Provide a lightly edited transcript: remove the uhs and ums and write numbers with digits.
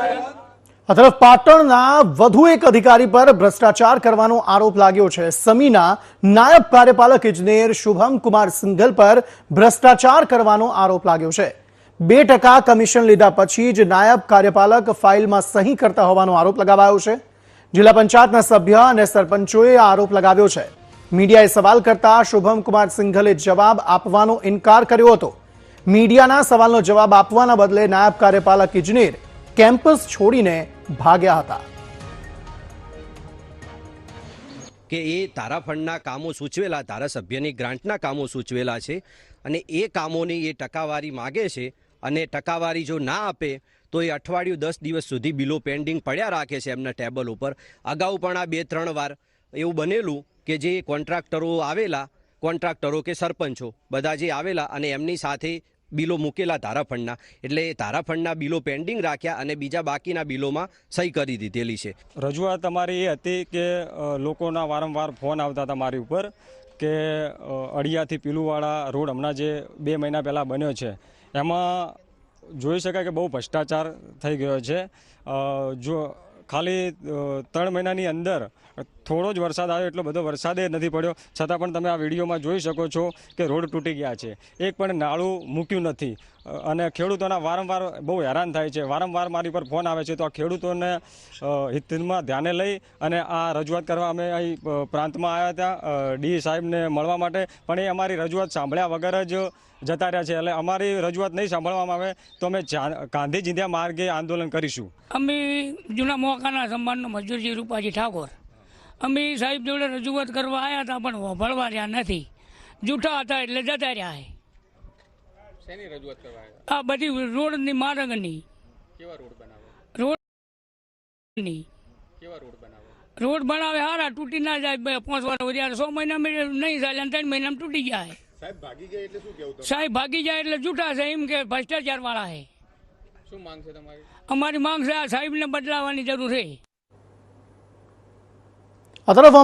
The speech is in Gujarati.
આ તરફ પાટણના વધુ એક અધિકારી પર ભ્રષ્ટાચાર કરવાનો આરોપ લાગ્યો છે। સમીના નાયબ કાર્યપાલક ઇજનેર શુભમ કુમાર સિંઘલ પર ભ્રષ્ટાચાર કરવાનો આરોપ લાગ્યો છે। 2% કમિશન લીધા પછી જ નાયબ કાર્યપાલક ફાઇલમાં સહી કરતા હોવાનો આરોપ લગાવાયો છે। જિલ્લા પંચાયતના સભ્ય અને સરપંચોએ આરોપ લગાવ્યો છે। મીડિયાએ સવાલ કરતા શુભમ કુમાર સિંઘલે જવાબ આપવાનો ઇનકાર કર્યો હતો। મીડિયાના સવાલનો જવાબ આપવાના બદલે નાયબ કાર્યપાલક ઇજનેર કેમ્પસ છોડીને ભાગ્યા હતા। કે એ તારાફંડના કામો સૂચવેલા ધારાસભ્યની ગ્રાન્ટના કામો સૂચવેલા છે અને એ કામોની એ ટકાવારી માગે છે અને ટકાવારી જો ના આપે તો એ અઠવાડિયું 10 દિવસ સુધી બિલો પેન્ડિંગ પડ્યા રાખે છે એમના ટેબલ ઉપર। અગાઉ પણ આ 2-3 વાર એવું બનેલું કે જે કોન્ટ્રાક્ટરો કે સરપંચો બધા જે આવેલા અને એમની સાથે બિલો મૂકેલા ધારાફંડના, એટલે ધારાફંડના બિલો પેન્ડિંગ રાખ્યા અને બીજા બાકીના બિલોમાં સહી કરી દીધેલી છે। રજૂઆત અમારી એ હતી કે લોકોના વારંવાર ફોન આવતા હતા મારી ઉપર કે અડિયાથી પીલુવાળા રોડ હમણાં જે 2 મહિના પહેલાં બન્યો છે એમાં જોઈ શકાય કે બહુ ભ્રષ્ટાચાર થઈ ગયો છે। જો ખાલી 3 મહિનાની અંદર થોડો જ વરસાદ આવ્યો, એટલો બધો વરસાદે નથી પડ્યો, છતાં પણ તમે આ વિડીયોમાં જોઈ શકો છો કે રોડ તૂટી ગયા છે, એક પણ નાળું મૂક્યું નથી અને ખેડૂતોના વારંવાર બહુ હેરાન થાય છે। વારંવાર મારી પર ફોન આવે છે, તો આ ખેડૂતોને હિતમાં ધ્યાને લઈ અને આ રજૂઆત કરવા અમે અહીં પ્રાંતમાં આવ્યા હતા ડી સાહેબને મળવા માટે, પણ એ અમારી રજૂઆત સાંભળ્યા વગર જ જતા રહ્યા છે। એટલે અમારી રજૂઆત નહીં સાંભળવામાં આવે તો અમે ગાંધી ચિંધ્યા માર્ગે આંદોલન કરીશું। અમે જૂના મોકાના સંભાળનો મજૂરજી રૂપાજી ઠાકોર અમે સાહેબ જોડે રજૂઆત કરવા આવ્યા હતા, પણ વભળવા રહ્યા નથી, જૂઠા હતા એટલે જતા રહ્યા છે। શેની રજૂઆત કરવા આવ્યા? આ બધી રોડની માર્ગની। કેવા રોડ બનાવે? રોડની કેવા રોડ બનાવે? રોડ બનાવે હારા, તૂટી ના જાય। 5 વાર વધ્યા 6 મહિનામાં નહીં ચાલે, 3 મહિનામાં તૂટી જાય। સાહેબ ભાગી જાય એટલે શું કહેવું? સાહેબ ભાગી જાય એટલે જૂઠા છે, એમ કે ભ્રષ્ટાચાર વાળા છે। શું માંગ છે તમારી? અમારી માંગ છે આ સાહેબને બદલાવાની જરૂર છે। આ તરફ